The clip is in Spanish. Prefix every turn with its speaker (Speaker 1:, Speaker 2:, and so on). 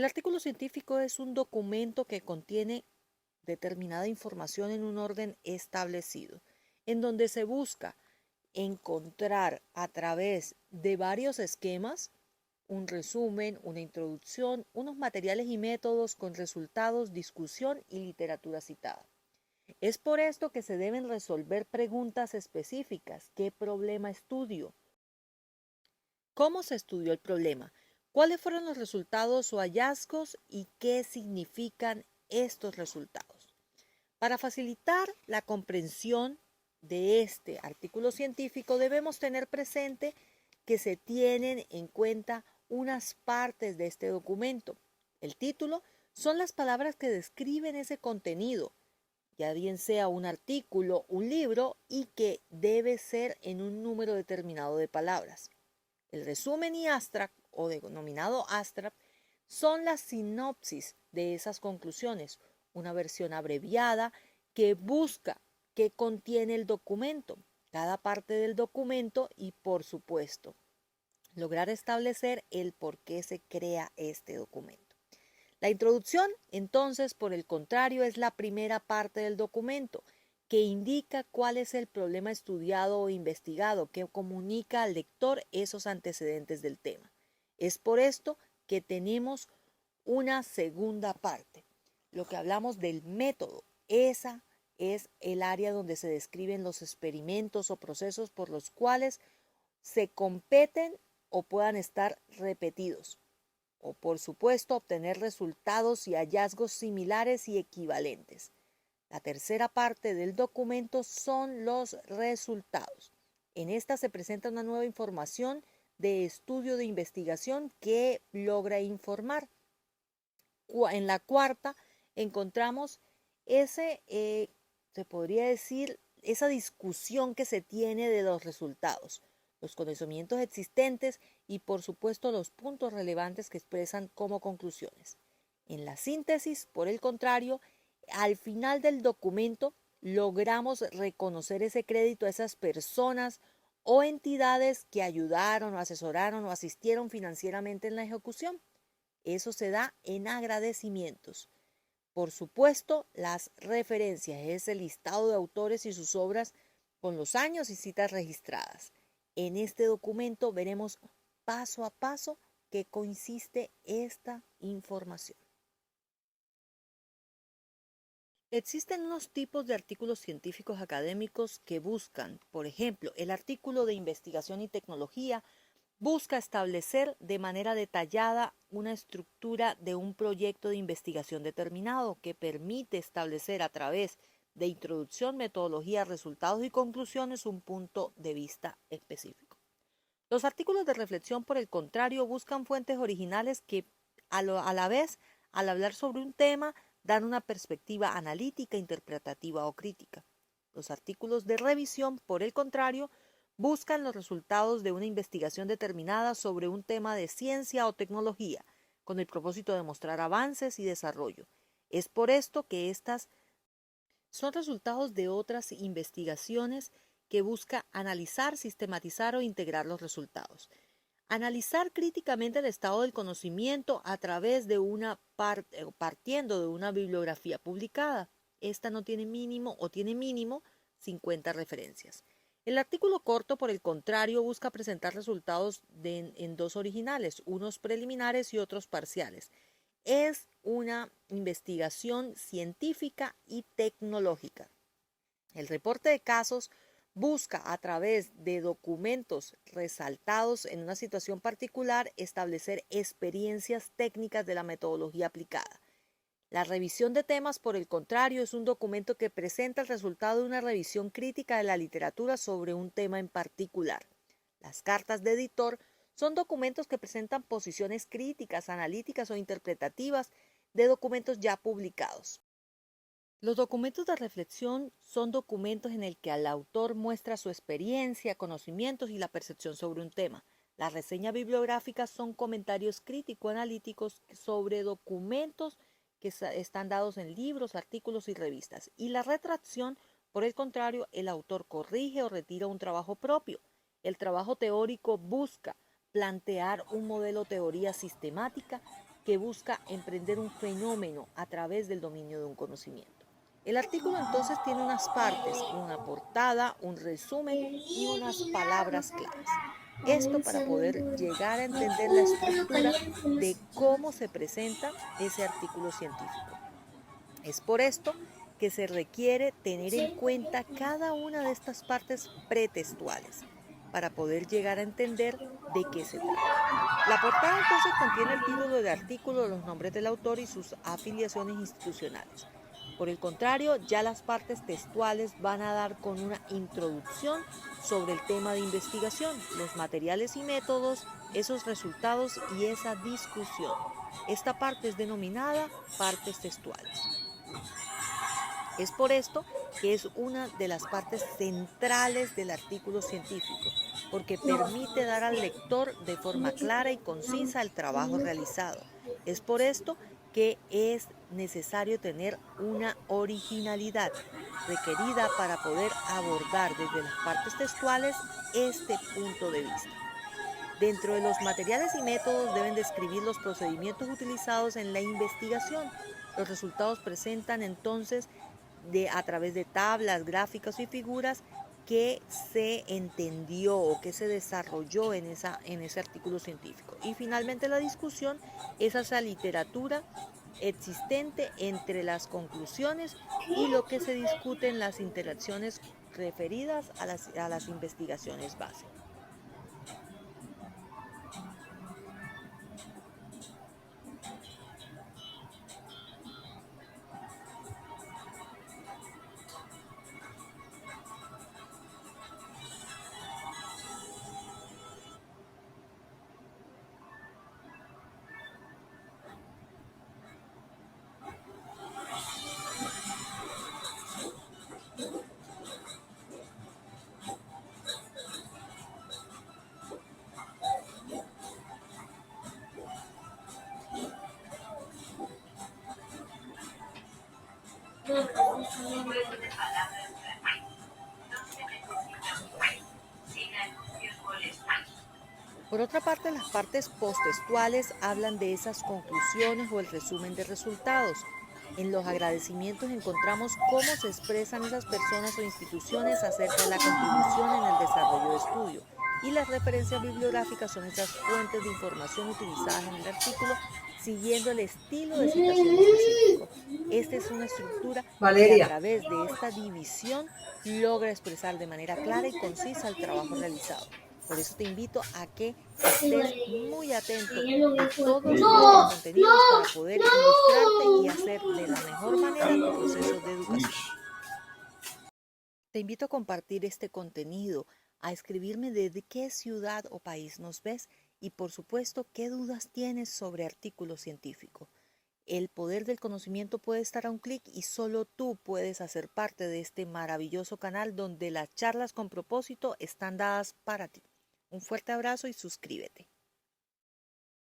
Speaker 1: El artículo científico es un documento que contiene determinada información en un orden establecido, en donde se busca encontrar a través de varios esquemas un resumen, una introducción, unos materiales y métodos con resultados, discusión y literatura citada. Es por esto que se deben resolver preguntas específicas. ¿Qué problema estudio? ¿Cómo se estudió el problema? ¿Cuáles fueron los resultados o hallazgos y qué significan estos resultados? Para facilitar la comprensión de este artículo científico debemos tener presente que se tienen en cuenta unas partes de este documento. El título son las palabras que describen ese contenido, ya bien sea un artículo, un libro, y que debe ser en un número determinado de palabras. El resumen y abstract, o denominado abstract, son la sinopsis de esas conclusiones, una versión abreviada que busca qué contiene el documento, cada parte del documento y, por supuesto, lograr establecer el por qué se crea este documento. La introducción, entonces, por el contrario, es la primera parte del documento, que indica cuál es el problema estudiado o investigado, que comunica al lector esos antecedentes del tema. Es por esto que tenemos una segunda parte, lo que hablamos del método. Esa es el área donde se describen los experimentos o procesos por los cuales se competen o puedan estar repetidos, o por supuesto obtener resultados y hallazgos similares y equivalentes. La tercera parte del documento son los resultados. En esta se presenta una nueva información de estudio de investigación que logra informar. En la cuarta encontramos se podría decir, esa discusión que se tiene de los resultados, los conocimientos existentes y por supuesto los puntos relevantes que expresan como conclusiones. En la síntesis, por el contrario, al final del documento logramos reconocer ese crédito a esas personas o entidades que ayudaron o asesoraron o asistieron financieramente en la ejecución. Eso se da en agradecimientos. Por supuesto, las referencias es el listado de autores y sus obras con los años y citas registradas. En este documento veremos paso a paso qué consiste esta información. Existen unos tipos de artículos científicos académicos que buscan, por ejemplo, el artículo de investigación y tecnología busca establecer de manera detallada una estructura de un proyecto de investigación determinado que permite establecer a través de introducción, metodología, resultados y conclusiones un punto de vista específico. Los artículos de reflexión, por el contrario, buscan fuentes originales que a la vez, al hablar sobre un tema, dan una perspectiva analítica, interpretativa o crítica. Los artículos de revisión, por el contrario, buscan los resultados de una investigación determinada sobre un tema de ciencia o tecnología, con el propósito de mostrar avances y desarrollo. Es por esto que estas son resultados de otras investigaciones que busca analizar, sistematizar o integrar los resultados. Analizar críticamente el estado del conocimiento a través de partiendo de una bibliografía publicada. Esta no tiene mínimo o tiene mínimo 50 referencias. El artículo corto, por el contrario, busca presentar resultados en dos originales, unos preliminares y otros parciales. Es una investigación científica y tecnológica. El reporte de casos busca, a través de documentos resaltados en una situación particular, establecer experiencias técnicas de la metodología aplicada. La revisión de temas, por el contrario, es un documento que presenta el resultado de una revisión crítica de la literatura sobre un tema en particular. Las cartas de editor son documentos que presentan posiciones críticas, analíticas o interpretativas de documentos ya publicados. Los documentos de reflexión son documentos en el que el autor muestra su experiencia, conocimientos y la percepción sobre un tema. Las reseñas bibliográficas son comentarios crítico-analíticos sobre documentos que están dados en libros, artículos y revistas. Y la retracción, por el contrario, el autor corrige o retira un trabajo propio. El trabajo teórico busca plantear un modelo teoría sistemática que busca emprender un fenómeno a través del dominio de un conocimiento. El artículo entonces tiene unas partes, una portada, un resumen y unas palabras claves. Esto para poder llegar a entender la estructura de cómo se presenta ese artículo científico. Es por esto que se requiere tener en cuenta cada una de estas partes pretextuales para poder llegar a entender de qué se trata. La portada entonces contiene el título del artículo, los nombres del autor y sus afiliaciones institucionales. Por el contrario, ya las partes textuales van a dar con una introducción sobre el tema de investigación, los materiales y métodos, esos resultados y esa discusión. Esta parte es denominada partes textuales. Es por esto que es una de las partes centrales del artículo científico, porque permite dar al lector de forma clara y concisa el trabajo realizado. Es por esto que es necesario tener una originalidad requerida para poder abordar desde las partes textuales este punto de vista. Dentro de los materiales y métodos deben describir los procedimientos utilizados en la investigación. Los resultados presentan entonces a través de tablas, gráficas y figuras que se entendió o que se desarrolló en ese artículo científico. Y finalmente la discusión es esa literatura existente entre las conclusiones y lo que se discute en las interacciones referidas a las investigaciones base. Por otra parte, las partes posttextuales hablan de esas conclusiones o el resumen de resultados. En los agradecimientos encontramos cómo se expresan esas personas o instituciones acerca de la contribución en el desarrollo de estudio. Y las referencias bibliográficas son esas fuentes de información utilizadas en el artículo siguiendo el estilo de citación específico. Esta es una estructura que a través de esta división logra expresar de manera clara y concisa el trabajo realizado. Por eso te invito a que estés muy atento de todos nuestros contenidos para poder ilustrarte y hacer de la mejor manera tu proceso de educación. Te invito a compartir este contenido, a escribirme desde qué ciudad o país nos ves y por supuesto qué dudas tienes sobre artículos científicos. El poder del conocimiento puede estar a un clic y solo tú puedes hacer parte de este maravilloso canal donde las charlas con propósito están dadas para ti. Un fuerte abrazo y suscríbete.